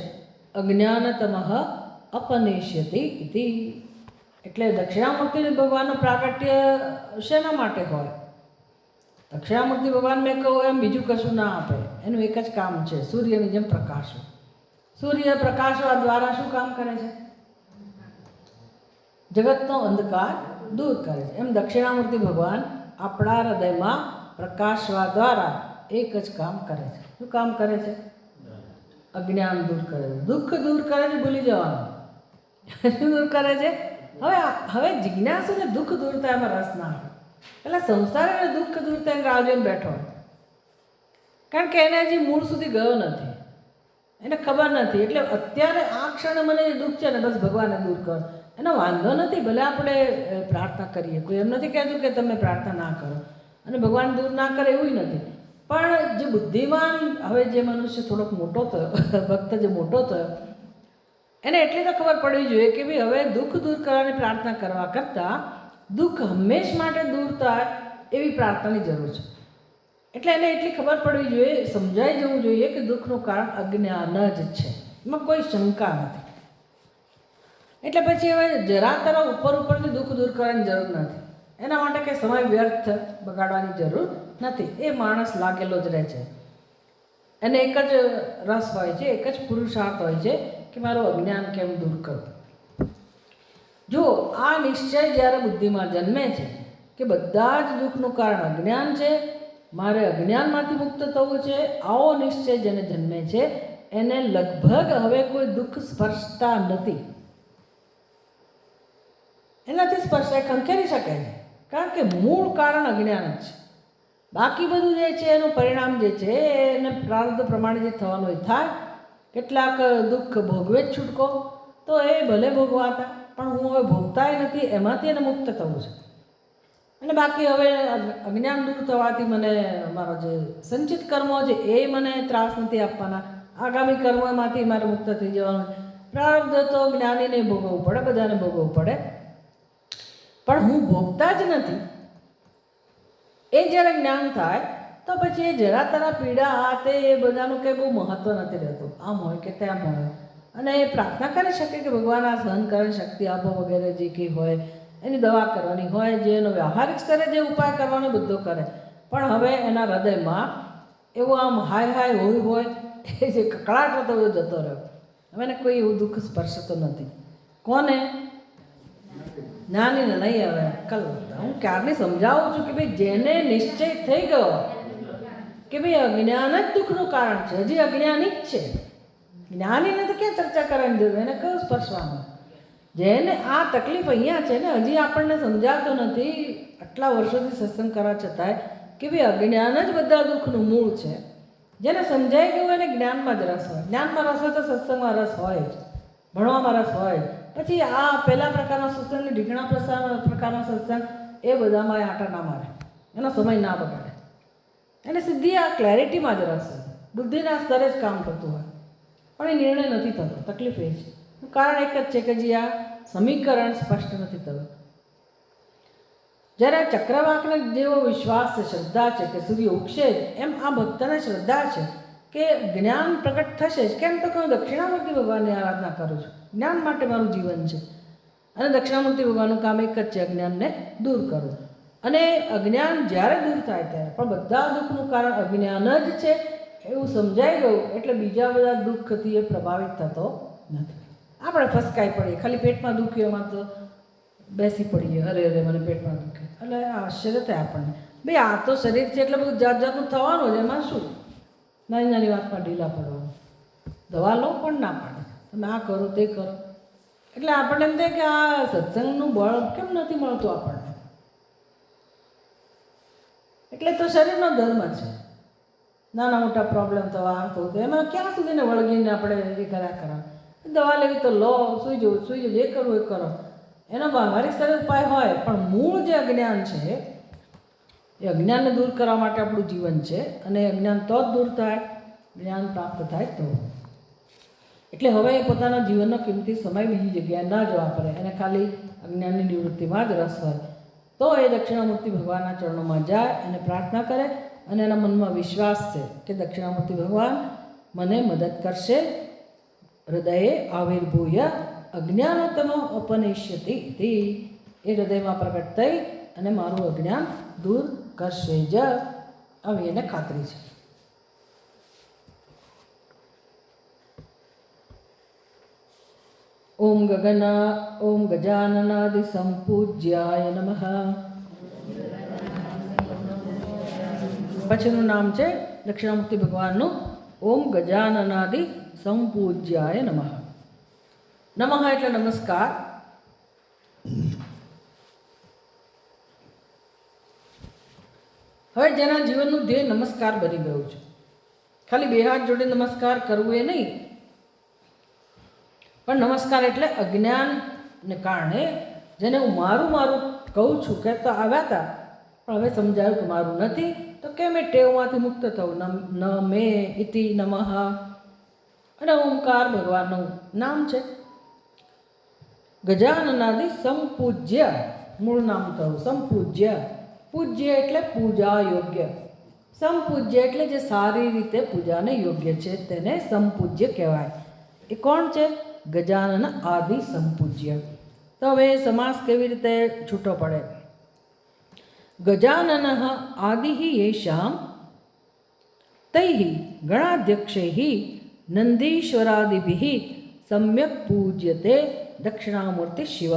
અજ્ઞાનતમઃ અપનેશ્યતિ ઇતિ. એટલે દક્ષિણામૂર્તિ ભગવાનનું પ્રાગટ્ય શેના માટે હોય? દક્ષિણામૂર્તિ ભગવાન મેં કહું એમ બીજું કશું ના આપે. એનું એક જ કામ છે, સૂર્યની જેમ પ્રકાશો. સૂર્ય પ્રકાશવા દ્વારા શું કામ કરે છે? જગતનો અંધકાર દૂર કરે છે. એમ દક્ષિણામૂર્તિ ભગવાન આપણા હૃદયમાં પ્રકાશવા દ્વારા એક જ કામ કરે છે. શું કામ કરે છે? અજ્ઞાન દૂર કરે છે, દુઃખ દૂર કરે છે. ભૂલી જવાનું શું દૂર કરે છે? હવે જિજ્ઞાસુને દુઃખ દૂર થાય એમાં રસ ના આવે. એટલે સંસાર દુઃખ દૂર થઈને રાહ જોઈને બેઠો, કારણ કે એને હજી મૂળ સુધી ગયો નથી, એને ખબર નથી. એટલે અત્યારે આ ક્ષણે મને જે દુઃખ છે ને બસ ભગવાને દૂર કર. એનો વાંધો નથી, ભલે આપણે પ્રાર્થના કરીએ, કોઈ એમ નથી કહેતું કે તમે પ્રાર્થના ના કરો અને ભગવાન દૂર ના કરે એવું નથી. પણ જે બુદ્ધિમાન, હવે જે મનુષ્ય થોડોક મોટો થયો, ભક્ત જે મોટો થયો, એને એટલી તો ખબર પડવી જોઈએ કે ભાઈ હવે દુઃખ દૂર કરવાની પ્રાર્થના કરવા કરતાં દુઃખ હંમેશ માટે દૂર થાય એવી પ્રાર્થનાની જરૂર છે. એટલે એને એટલી ખબર પડવી જોઈએ, સમજાઈ જવું જોઈએ કે દુઃખનું કારણ અજ્ઞાન જ છે, એમાં કોઈ શંકા નથી. એટલે પછી હવે જરા તરા ઉપરથી દુઃખ દૂર કરવાની જરૂર નથી. એના માટે કંઈ સમય વ્યર્થ બગાડવાની જરૂર નથી. એ માણસ લાગેલો જ રહે છે. એને એક જ રસ હોય છે, એક જ પુરુષાર્થ હોય છે કે મારું અજ્ઞાન કેમ દૂર કરવું. જો આ નિશ્ચય જ્યારે બુદ્ધિમાં જન્મે છે કે બધા જ દુઃખનું કારણ અજ્ઞાન છે, મારે અજ્ઞાનમાંથી મુક્ત થવું છે, આવો નિશ્ચય જેને જન્મે છે એને લગભગ હવે કોઈ દુઃખ સ્પર્શતા નથી. એનાથી સ્પર્શાય ખંખેરી શકે છે, કારણ કે મૂળ કારણ અજ્ઞાન જ છે. બાકી બધું જે છે એનું પરિણામ જે છે એને પ્રારબ્ધ પ્રમાણે જે થવાનું એ થાય. કેટલાક દુઃખ ભોગવે જ છૂટકો, તો એ ભલે ભોગવાતા, પણ હું હવે ભોગતાય નથી, એમાંથી એને મુક્ત થવું છે. અને બાકી હવે અજ્ઞાન દૂર થવાથી મને મારો જે સંચિત કર્મો છે એ મને ત્રાસ નથી આપવાના. આગામી કર્મોમાંથી મારે મુક્ત થઈ જવાનું. પ્રારબ્ધ તો જ્ઞાનીને ભોગવવું પડે, બધાને ભોગવવું પડે, પણ હું ભોગતા જ નથી. એ જ્યારે જ્ઞાન થાય તો પછી એ જરા તરા પીડા આ તે એ બધાનું કંઈ બહુ મહત્ત્વ નથી રહેતું. આમ હોય કે તેમ હોય, અને એ પ્રાર્થના કરી શકે કે ભગવાન આ સહન કરવાની શક્તિ આપો વગેરે જે કંઈ હોય, એની દવા કરવાની હોય, જે એનો વ્યવહારિક સ્તરે જે ઉપાય કરવાનો બધો કરે. પણ હવે એના હૃદયમાં એવું આમ હાય હાય હોય એ જે કકળાટ હતો એ જતો રહ્યો. હવે એને કોઈ એવું દુઃખ સ્પર્શતો નથી. કોને? જ્ઞાનીને નહીં. હવે હું ક્યારની સમજાવું છું કે ભાઈ જેને નિશ્ચય થઈ ગયો કે ભાઈ અજ્ઞાન જ દુઃખનું કારણ છે, હજી અજ્ઞાની જ છે, જ્ઞાનીને તો ક્યાં ચર્ચા કરવાની જરૂર, એને કયું સ્પર્શવાનું. જેને આ તકલીફ અહીંયા છે ને, હજી આપણને સમજાતો નથી આટલા વર્ષોથી સત્સંગ કરવા છતાંય કે ભાઈ અજ્ઞાન જ બધા દુઃખનું મૂળ છે. જેને સમજાઈ ગયું એને જ્ઞાનમાં જ રસ હોય. જ્ઞાનમાં રસ હોય તો સત્સંગમાં રસ હોય જ, ભણવામાં રસ હોય. પછી આ પહેલા પ્રકારના સત્સંગ, ઢીકણા પ્રકારના સત્સંગ એ બધામાં આટા ના મારે, એનો સમય ના બગાડે. એને સીધી આ ક્લેરિટીમાં જ રસ હોય, બુદ્ધિના સ્તરે જ કામ કરતું હોય, પણ એ નિર્ણય નથી થતો. તકલીફ એ છે, કારણ એક જ છે કે જે આ સમીકરણ સ્પષ્ટ નથી થતું. જ્યારે ચક્રવાકને જેવો વિશ્વાસ છે, શ્રદ્ધા છે કે સૂર્ય ઉગશે જ, એમ આ ભક્તને શ્રદ્ધા છે કે જ્ઞાન પ્રગટ થશે જ. કેમ તો કે હું દક્ષિણામૂર્તિ ભગવાનની આરાધના કરું છું, જ્ઞાન માટે મારું જીવન છે. અને દક્ષિણામૂર્તિ ભગવાનનું કામ એક જ છે, અજ્ઞાનને દૂર કરવું. અને અજ્ઞાન જ્યારે દૂર થાય ત્યારે, પણ બધા દુઃખનું કારણ અજ્ઞાન જ છે એવું સમજાઈ ગયું એટલે બીજા બધા દુઃખથી એ પ્રભાવિત થતો નથી. આપણે ફસકાઈ પડીએ, ખાલી પેટમાં દુખ્યું એમાં તો બેસી પડીએ, અરે અરે મને પેટમાં દુખે, એટલે આશ્ચર્ય થાય આપણને. ભાઈ આ તો શરીર છે એટલે બધું જાત જાતનું થવાનું જ, એમાં શું નાની નાની વાતમાં ઢીલા પડવાનું. દવા લો પણ ના પાડે, તમે આ કરો તે કરો. એટલે આપણને એમ થાય કે આ સત્સંગનું બળ કેમ નથી મળતું આપણને. એટલે તો શરીરનો ધર્મ છે, નાના મોટા પ્રોબ્લેમ થવા તો એમાં ક્યાં સુધીને વળગીને આપણે એ કર્યા કરા. દવા લેવી તો લો, સૂઈ જવું, જે કરવું એ કરો, એનો વ્યવહારિક સ્તરે ઉપાય હોય. પણ મૂળ જે અજ્ઞાન છે એ અજ્ઞાનને દૂર કરવા માટે આપણું જીવન છે. અને અજ્ઞાન તો જ દૂર થાય, જ્ઞાન પ્રાપ્ત થાય તો. એટલે હવે એ પોતાના જીવનનો કિંમતી સમય બીજી જગ્યાએ ના જ વાપરે, એને ખાલી અજ્ઞાનની નિવૃત્તિમાં જ રસ હોય. તો એ દક્ષિણામૂર્તિ ભગવાનના ચરણોમાં જાય અને પ્રાર્થના કરે, અને એના મનમાં વિશ્વાસ છે કે દક્ષિણામૂર્તિ ભગવાન મને મદદ કરશે. હૃદયે આવિર્ભૂય અજ્ઞાનતમ અપનેશ્યતિ, એ હૃદયમાં પ્રગટ થઈ અને મારું અજ્ઞાન દૂર કરશે જ, આવી એને ખાતરી છે. ઓમ ગજાનનાદિ સંપૂજ્યાય નમઃ. પછીનું નામ છે દક્ષિણામૂર્તિ ભગવાનનું ઓમ ગજાનનાદિ સંપૂજ્યાય નમઃ. નમઃ એટલે નમસ્કાર. હવે જેના જીવનનું ધ્યેય નમસ્કાર બની ગયું છે, ખાલી બે હાથ જોડે નમસ્કાર કરવું એ નહીં, પણ નમસ્કાર એટલે અજ્ઞાનને કારણે જેને હું મારું મારું કહું છું, કહેતા આવ્યા હતા પણ હવે સમજાયું કે મારું નથી, તો કેમ એ ટેવમાંથી મુક્ત થવું. ન મે ઇતિ નમઃ. અને ઓમકાર ભગવાનનું નામ છે. ગજાનનાદિ સંપૂજ્ય, મૂળ નામ થયું સંપૂજ્ય. પૂજ્ય એટલે પૂજા યોગ્ય, સંપૂજ્ય એટલે જે સારી રીતે પૂજાને યોગ્ય છે તેને સંપૂજ્ય કહેવાય. એ કોણ છે? ગજાનન આદિ સંપૂજ્ય. તો હવે સમાસ કેવી રીતે છૂટો પડે? ગજાનન આદિ યેષામ તૈઃ ગણાધ્યક્ષૈઃ નંદીશ્વરાદિભિઃ સમ્યક પૂજ્યતે દક્ષિણામૂર્તિ શિવ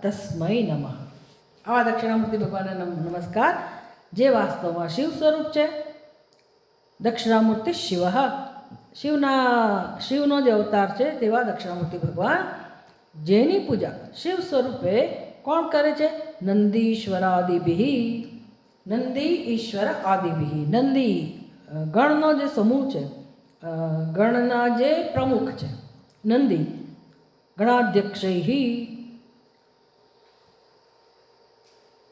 તસ્મૈ નમઃ. આવા દક્ષિણામૂર્તિ ભગવાનને નમસ્કાર, જે વાસ્તવમાં શિવ સ્વરૂપ છે. દક્ષિણામૂર્તિ શિવ, શિવનો જે અવતાર છે તેવા દક્ષિણામૂર્તિ ભગવાન, જેની પૂજા શિવ સ્વરૂપે કોણ કરે છે? નંદીશ્વરાદિભિઃ. નંદી ઈશ્વર આદિભિઃ. નંદી ગણનો જે સમૂહ છે, ગણના જે પ્રમુખ છે નંદી. ગણાધ્યક્ષૈઃ.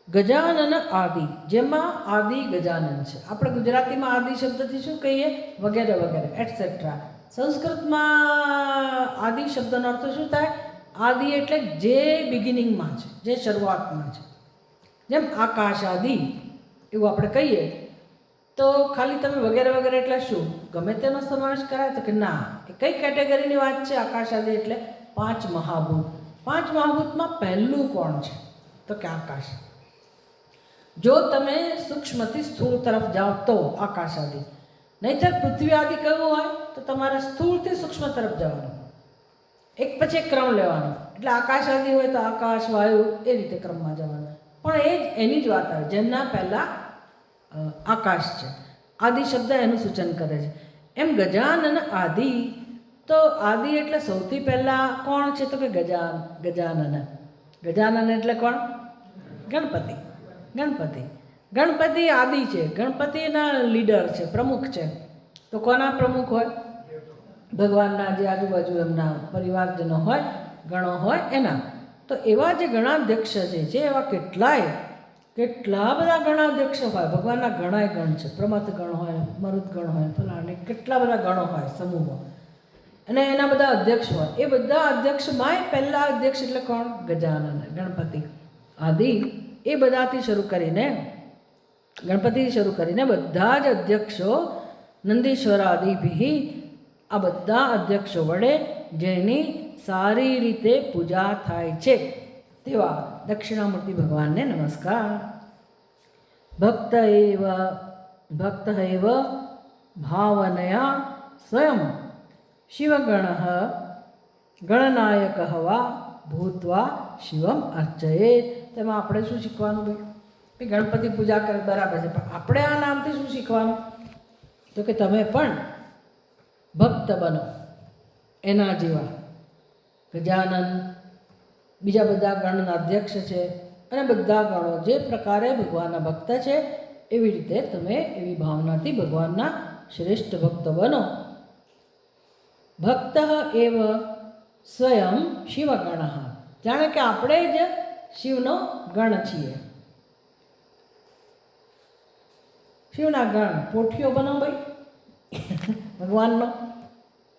ગજાનન આદિ, જેમાં આદિ ગજાનન છે. આપણે ગુજરાતીમાં આદિ શબ્દથી શું કહીએ? વગેરે વગેરે એટસેટ્રા. સંસ્કૃતમાં આદિ શબ્દનો અર્થ શું થાય? આદિ એટલે જે બિગિનિંગમાં છે, જે શરૂઆતમાં છે. જેમ આકાશ આદિ એવું આપણે કહીએ તો ખાલી તમે વગેરે વગેરે એટલે શું ગમે તેનો સમાવેશ કરાય? તો કે ના, એ કઈ કેટેગરીની વાત છે? આકાશ આદિ એટલે 5 મહાભૂત. 5 મહાભૂતમાં પહેલું કોણ છે? તો કે આકાશ. જો તમે સૂક્ષ્મથી સ્થૂળ તરફ જાઓ તો આકાશ આદિ, નહીંતર પૃથ્વી આદિ કયું હોય તો તમારે સ્થૂળથી સૂક્ષ્મ તરફ જવાનું, એક પછી એક ક્રમ લેવાનો. એટલે આકાશ આદિ હોય તો આકાશ, વાયુ, એ રીતે ક્રમમાં જવાનું. પણ એ જ એની જ વાત આવે, જેમના પહેલાં આકાશ છે. આદિ શબ્દ એનું સૂચન કરે છે. એમ ગજાનન આદિ તો આદિ એટલે સૌથી પહેલાં કોણ છે? તો કે ગજાનન. ગજાનન એટલે કોણ? ગણપતિ. ગણપતિ આદિ છે, ગણપતિના લીડર છે, પ્રમુખ છે. તો કોના પ્રમુખ હોય? ભગવાનના જે આજુબાજુ એમના પરિવારજનો હોય, ગણો હોય એના. તો એવા જે ગણાધ્યક્ષ છે, જે એવા કેટલા બધા ગણાધ્યક્ષ હોય. ભગવાનના ઘણાય ગણ છે, પ્રમથ ગણ હોય, મરુદ ગણ હોય, ફલાણે કેટલા બધા ગણો હોય સમૂહો, અને એના બધા અધ્યક્ષ હોય. એ બધા અધ્યક્ષમાંય પહેલા અધ્યક્ષ એટલે કોણ? ગજાનન, ગણપતિ આદિ. એ બધાથી શરૂ કરીને, ગણપતિથી શરૂ કરીને બધા જ અધ્યક્ષો નંદીશ્વર આદિભિ, આ બધા અધ્યક્ષો વડે જેની સારી રીતે પૂજા થાય છે તેવા દક્ષિણામૂર્તિ ભગવાનને નમસ્કાર. ભક્ત એવ ભાવનયા સ્વયં શિવગણ ગણનાયક વા ભૂત્વા શિવમ અર્ચયેત. તેમાં આપણે શું શીખવાનું? ભાઈ ગણપતિ પૂજા કરે બરાબર છે, પણ આપણે આ નામથી શું શીખવાનું? તો કે તમે પણ ભક્ત બનો એના જેવા. ગજાનન, બીજા બધા ગણના અધ્યક્ષ છે, અને બધા ગણો જે પ્રકારે ભગવાનના ભક્ત છે એવી રીતે તમે એવી ભાવનાથી ભગવાનના શ્રેષ્ઠ ભક્ત બનો. ભક્ત એવ સ્વયં શિવગણ, જાણે કે આપણે જ શિવનો ગણ છીએ. શિવના ગણ પોઠીઓ બનો ભાઈ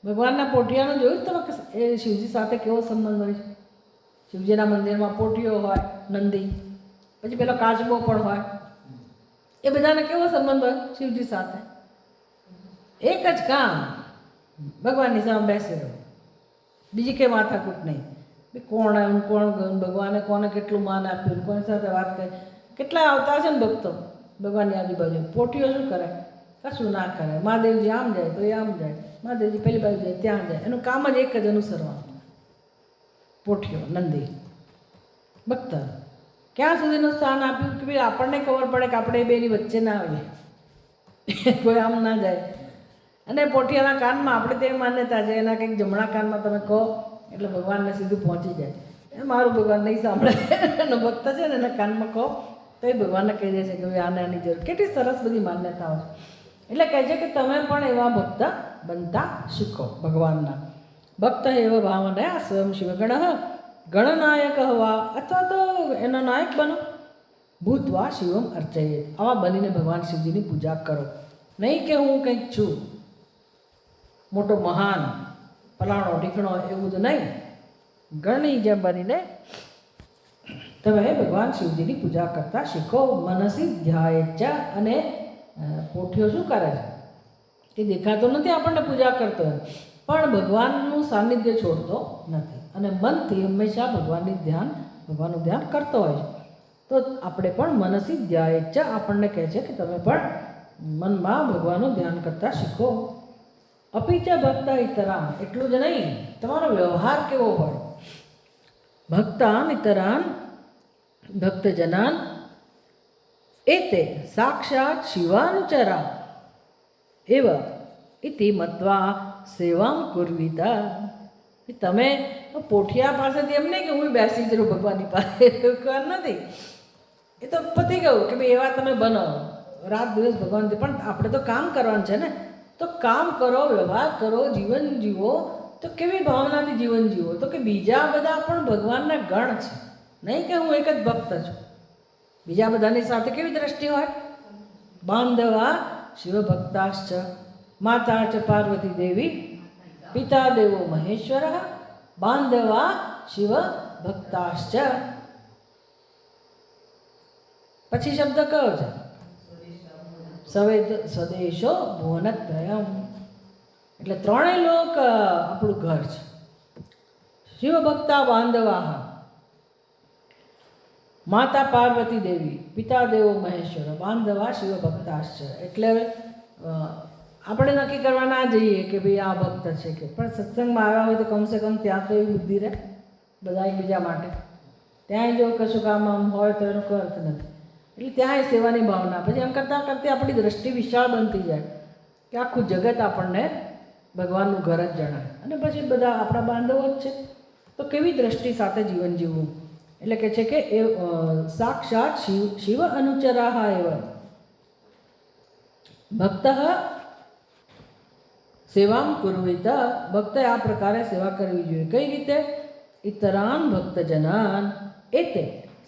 ભગવાનના પોઠિયાનો જોયું તમે કે એ શિવજી સાથે કેવો સંબંધ હોય છે? શિવજીના મંદિરમાં પોઠીઓ હોય, નંદી, પછી પેલો કાચબો પણ હોય. એ બધાને કેવો સંબંધ હોય શિવજી સાથે? એક જ કામ, ભગવાનની સામે બેસી રહો, બીજી કંઈ માથાકૂટ નહીં. કોણ આવ્યું, કોણ ગયું, ભગવાને કોને કેટલું માન આપ્યું, કોની સાથે વાત કરી. કેટલા આવતા છે ને ભક્તો ભગવાનની આજુબાજુ. પોઠીઓ શું કરે? કશું ના કરે. મહાદેવજી આમ જાય તો એ આમ જાય, મહાદેવજી પેલી બાજુ જાય ત્યાં જાય. એનું કામ જ એક જ અનુસરવાનું. પોઠીઓ, નંદી, ભક્ત ક્યાં સુધીનું સ્થાન આપ્યું કે ભાઈ આપણને ખબર પડે કે આપણે એ બેની વચ્ચે ના આવીએ, કોઈ આમ ના જાય. અને પોઠિયાના કાનમાં આપણે તે માન્યતા છે, એના કંઈક જમણા કાનમાં તમે કહો એટલે ભગવાનને સીધું પહોંચી જાય. એ મારું ભગવાન નહીં સાંભળે, એનો ભક્ત છે ને એના કાનમાં કહો તો એ ભગવાનને કહી દે છે કે ભાઈ આને આની જરૂર. કેટલી સરસ બધી માન્યતાઓ છે. એટલે કહે છે કે તમે પણ એવા ભક્ત બનતા શીખો ભગવાનના. ભક્ત એવા ભાવને સ્વયં શિવગણ ગણનાયક હવા, અથવા તો એનો નાયક બનો. ભૂતવા શિવમ અર્ચયેત, આવા બનીને ભગવાન શિવજીની પૂજા કરો. નહીં કે હું કંઈક છું મોટો મહાન ફલાણો ઢીકણો, એવું તો નહીં. ગણની જેમ બનીને તમે ભગવાન શિવજીની પૂજા કરતા શીખો. મનસી ધ્યાયેચ, અને પોઠીઓ શું કરે છે? એ દેખાતો નથી આપણને પૂજા કરતો હોય, પણ ભગવાનનું સાનિધ્ય છોડતો નથી, અને મનથી હંમેશા ભગવાનનું ધ્યાન કરતો હોય છે. તો આપણે પણ મનસી ધ્યાયેચ, આપણને કહે છે કે તમે પણ મનમાં ભગવાનનું ધ્યાન કરતા શીખો. અપીચ ભક્ત ઇતરાન, એટલું જ નહીં, તમારો વ્યવહાર કેવો હોય. ભક્તાન ઇતરાન ભક્તજનાન એતે સાક્ષાત શિવાનુચરા એવ ઇતિ મત્વા સેવામ કુર્વિતા. તમે પોઠિયા પાસેથી એમ નહીં કે હું બેસી જ રહું ભગવાનની પાસે, એવું નથી. એ તો પતી ગયું કે ભાઈ એવા તમે બનો, રાત દિવસ ભગવાનથી. પણ આપણે તો કામ કરવાનું છે ને, તો કામ કરો, વ્યવહાર કરો, જીવન જીવો. તો કેવી ભાવનાથી જીવન જીવો? તો કે બીજા બધા પણ ભગવાનના ગણ છે, નહીં કે હું એક જ ભક્ત છું. બીજા બધાની સાથે કેવી દ્રષ્ટિ હોય? બાંધવા શિવભક્તાશ્ચ માતા ચ પાર્વતી દેવી પિતા દેવો મહેશ્વર બાંધવા શિવ ભક્તાશ્ચ. પછી શબ્દ કયો છે? સ્વદેશો ભુવનત્રયમ, એટલે ત્રણેય લોક આપણું ઘર છે. શિવભક્તા બાંધવા, માતા પાર્વતી દેવી, પિતા દેવો મહેશ્વર, બાંધવા શિવભક્તાશ્ચ. એટલે આપણે નક્કી કરવા ના જઈએ કે ભાઈ આ ભક્ત છે કે, પણ સત્સંગમાં આવ્યા હોય તો કમસે કમ ત્યાં તો એવી બુદ્ધિ રહે બધા એકબીજા માટે. ત્યાંય જો કશું કામ આમ હોય તો એનો કોઈ અર્થ નથી. એટલે ત્યાંય સેવાની ભાવના. પછી એમ કરતાં કરતાં આપણી દ્રષ્ટિ વિશાળ બનતી જાય કે આખું જગત આપણને ભગવાનનું ઘર જ જણાય. અને પછી બધા આપણા બાંધવો જ છે, તો કેવી દ્રષ્ટિ સાથે જીવન જીવવું. એટલે કે છે કે એ સાક્ષાત શિવ અનુચરાહ એવ ભક્ત સેવામ કુર્વિત. ભક્તે આ પ્રકારે સેવા કરવી જોઈએ. કઈ રીતે? ઇતરાન ભક્તજનાન એતે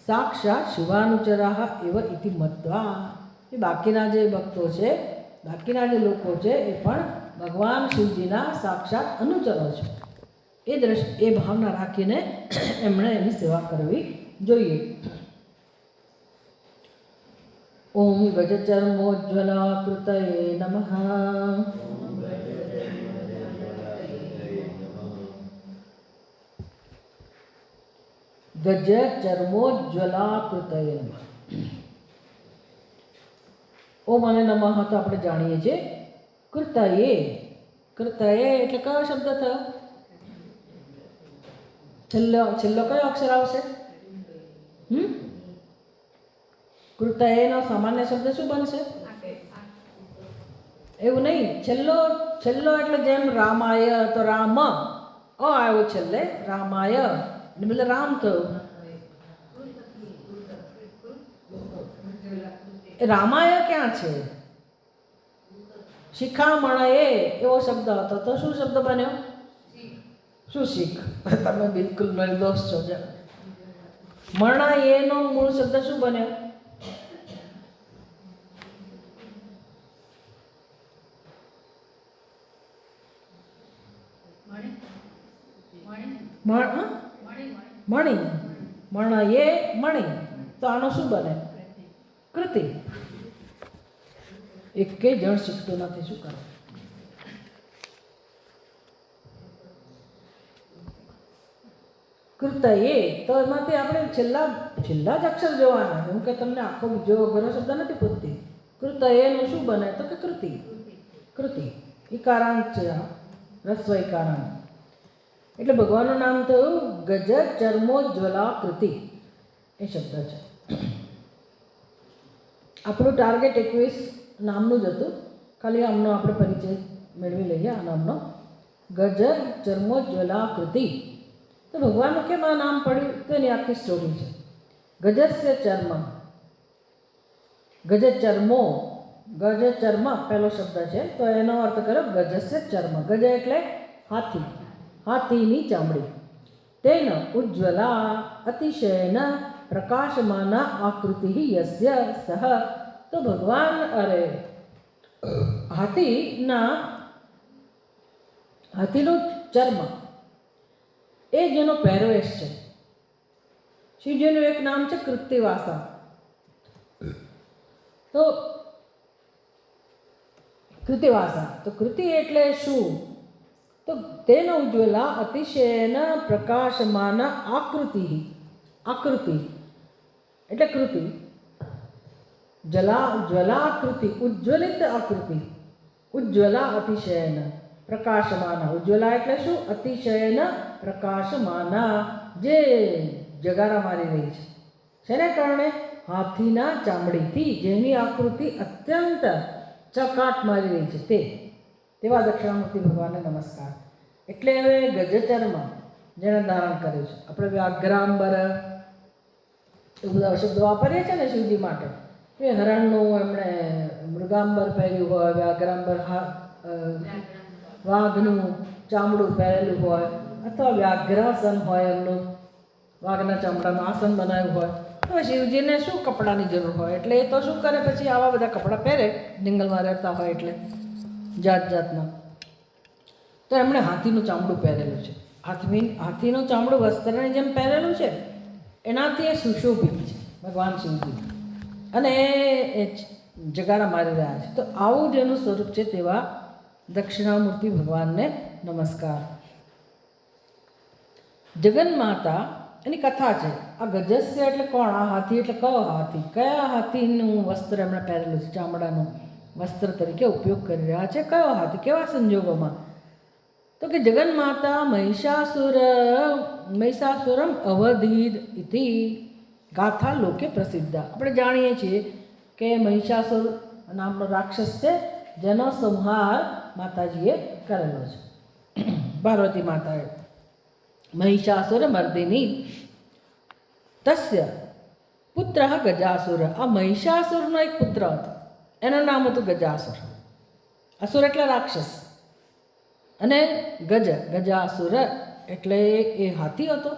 સાક્ષાત શિવાનુચરાહ એવ ઇતિ મત્વા. એ બાકીના જે ભક્તો છે, બાકીના જે લોકો છે, એ પણ ભગવાન શિવજીના સાક્ષાત અનુચરો છે. એ ભાવના રાખીને એમણે એની સેવા કરવી જોઈએ. ઓમ ગજચર્મોજ્જવલા કૃતયે નમઃ. ગજચર્મોજ્જવલા કૃતયે નમઃ. ઓમ અને નમઃ તો આપણે જાણીએ છીએ. કૃતયે, કૃતયે એટલે કયો શબ્દ થયો? છેલ્લો કયો અક્ષર આવશે? કૃતયનો સામાન્ય શબ્દ શું બનશે? એવું નહીં, છેલ્લો એટલે જેમ રામાય તો રામ આવ્યો છેલ્લે, રામાય એટલે બદલે રામ થયું. રામાય ક્યાં છે? શિખામણયે એવો શબ્દ હતો, તો શું શબ્દ બન્યો? શું શીખ? તમે બિલકુલ નિર્દોષ છો. મણયેનો મૂળ શબ્દ શું બન્યો? મણિ. મણયે મણિ, તો આનો શું બને? કૃતિ. એકે જણ શીખતું નથી, શું કરે? કૃતયે તો એમાંથી આપણે છેલ્લા જ અક્ષર જોવાના. હું કે તમને આખો બીજો ઘણો શબ્દ નથી પૂછતી. કૃતયેનું શું બને? તો કે કૃતિ. કૃતિ ઈકારાંત છે, રસ્વ ઈકારાંત. એટલે ભગવાનનું નામ થયું ગજ ચર્મોજ્જવલા કૃતિ. એ શબ્દ છે. આપણું ટાર્ગેટ 21 નામનું જ હતું. ખાલી આમનો આપણે પરિચય મેળવી લઈએ. આ નામનો ગજ ચર્મોજ્જવલા કૃતિ. તો ભગવાનનું કેમ આ નામ પડ્યું? તો એની આખી સ્ટોરી છે. ગજસ્ય ચર્મ, ગજ ચર્મો, ગજ ચર્મ પહેલો શબ્દ છે, તો એનો અર્થ કર્યો ગજસ્ય ચર્મ. ગજ એટલે હાથી, હાથીની ચામડી. તેન ઉજ્જવલા અતિશયન પ્રકાશમાન આકૃતિ યસ્ય સહ. તો ભગવાન હાથીનું ચર્મ એ જેનો પહેરવેશ છે. શિવજીનું એક નામ છે કૃત્તિવાસા. તો કૃત્તિવાસા, તો કૃતિ એટલે શું? તો તેન ઉજ્જવલા અતિશયન પ્રકાશમાન આકૃતિ. આકૃતિ એટલે કૃતિ. જ્વલાકૃતિ, ઉજ્જવલિત આકૃતિ. ઉજ્જવલા અતિશયન પ્રકાશમાન. ઉજ્જવલા એટલે શું? અતિશયન પ્રકાશમાન, જે જગારા મારી રહી છે. શેને કારણે? હાથીના ચામડીથી, જેની આકૃતિ અત્યંત ચકાટ મારી રહી છે. તેવા દક્ષિણામૂર્તિ ભગવાનને નમસ્કાર. એટલે હવે ગજચર્મ જેણે ધારણ કર્યું છે. આપણે વ્યાઘ્રાંબર એ બધા શબ્દો વાપરીએ છીએ ને શિવજી માટે. એ હરણનું એમણે મૃગાંબર પહેર્યું હોય, વ્યાઘ્રાંબર વાઘનું ચામડું પહેરેલું હોય, અથવા વ્યાઘ્રાસન હોય, એમનું વાઘના ચામડાનું આસન બનાવ્યું હોય. તો શિવજીને શું કપડાની જરૂર હોય? એટલે એ તો શું કરે, પછી આવા બધા કપડાં પહેરે, જંગલમાં રહેતા હોય એટલે જાત જાતના. તો એમણે હાથીનું ચામડું પહેરેલું છે. હાથીનું ચામડું વસ્ત્રની જેમ પહેરેલું છે, એનાથી એ સુશોભિત છે ભગવાન શિવજી, અને એ જગાડા મારી રહ્યા છે. તો આવું જેનું સ્વરૂપ છે તેવા દક્ષિણામૂર્તિ ભગવાનને નમસ્કાર. જગન્માતા એની કથા છે. આ ગજસ્ય એટલે કોણ? આ હાથી એટલે કયો હાથી? કયા હાથીનું વસ્ત્ર એમણે પહેરેલું છે? ચામડાનું વસ્ત્ર તરીકે ઉપયોગ કરી રહ્યા છે. કયો હાથી? કેવા સંજોગોમાં? તો કે જગન્માતા મહિષાસુરમ અવધીદ ઇતિ ગાથા લોકે પ્રસિદ્ધ. આપણે જાણીએ છીએ કે મહિષાસુર નામનો રાક્ષસ છે, જેનો સંહાર માતાજીએ કરેલો છે. પાર્વતી માતાએ મહિષાસુર મર્દિની તસ્ય પુત્ર ગજાસુર. આ મહિષાસુરનો એક પુત્ર હતો, એનું નામ હતું ગજાસુર. અસુર એટલે રાક્ષસ, અને ગજાસુર એટલે એ હાથી હતો.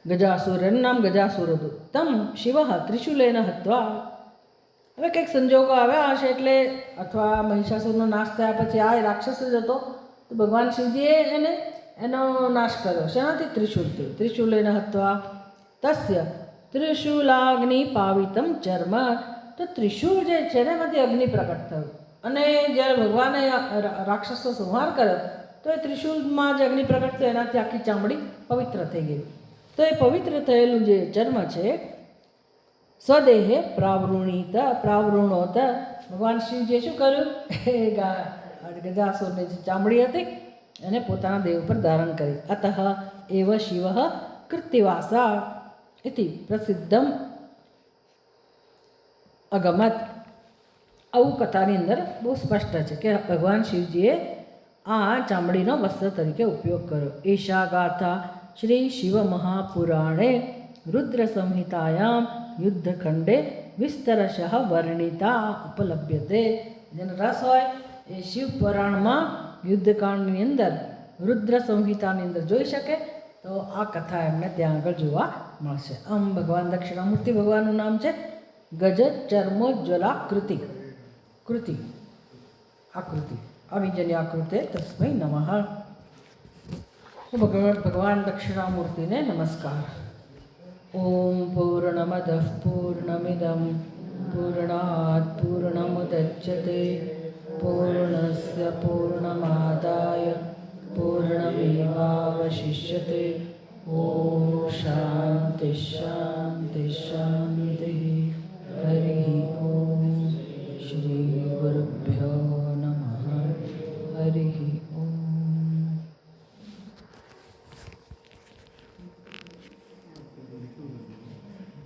ગજાસુર, એનું નામ ગજાસુર હતું. તમ શિવ ત્રિશુલેન હત્વા. હવે કંઈક સંજોગો આવ્યા હશે એટલે, અથવા મહિષાસુરનો નાશ થયા પછી આ રાક્ષસ જ હતો, તો ભગવાન શિવજીએ એનો નાશ કર્યો. શેનાથી? ત્રિશુલથી. ત્રિશુલેન હત્વા તસ્ય ત્રિશુલાગ્નિ પાવિતમ ચર્મ. તો ત્રિશુલ જે છે ને એમાંથી અગ્નિ પ્રકટ થયું, અને જ્યારે ભગવાને રાક્ષસનો સંહાર કર્યો તો એ ત્રિશુલમાં જે અગ્નિ પ્રકટ થયો એનાથી આખી ચામડી પવિત્ર થઈ ગઈ. તો એ પવિત્ર થયેલું જે ચર્મ છે સ્વદેહે પ્રાવૃણોત. ભગવાન શિવજીએ શું કર્યું? એ ગજાસુરની જે ચામડી હતી એને પોતાના દેહ ઉપર ધારણ કરી. અતઃ એવ શિવ કૃત્તિવાસા ઇતિ પ્રસિદ્ધમ અગમત. આવું કથાની અંદર બહુ સ્પષ્ટ છે કે ભગવાન શિવજીએ આ ચામડીનો વસ્ત્ર તરીકે ઉપયોગ કર્યો. એશા ગાથા શ્રી શિવ મહાપુરાણે રુદ્ર સંહિતાયામ યુદ્ધખંડે વિસ્તરશઃ વર્ણિતા ઉપલભ્યતે. જેનો રસ હોય એ શિવ પુરાણમાં યુદ્ધકાંડની અંદર રુદ્ર સંહિતાની અંદર જોઈ શકે, તો આ કથા એમને ત્યાં આગળ જોવા મળશે. આમ ભગવાન દક્ષિણામૂર્તિ ભગવાનનું નામ છે ગજ ચર્મોજ્જલાકૃતિ. આકૃતિ અવિજન્યાકૃતે તસ્મૈ નમઃ. ભગવાન દક્ષિણામૂર્તિને નમસ્કાર. ઓમ પૂર્ણમદ પૂર્ણમિદમ પૂર્ણાત પૂર્ણમુદચ્યતે પૂર્ણસ્ય પૂર્ણમાદાય પૂર્ણમેવાવશિષ્યતે. ઓમ શાંતિ શાંતિ શાંતિ.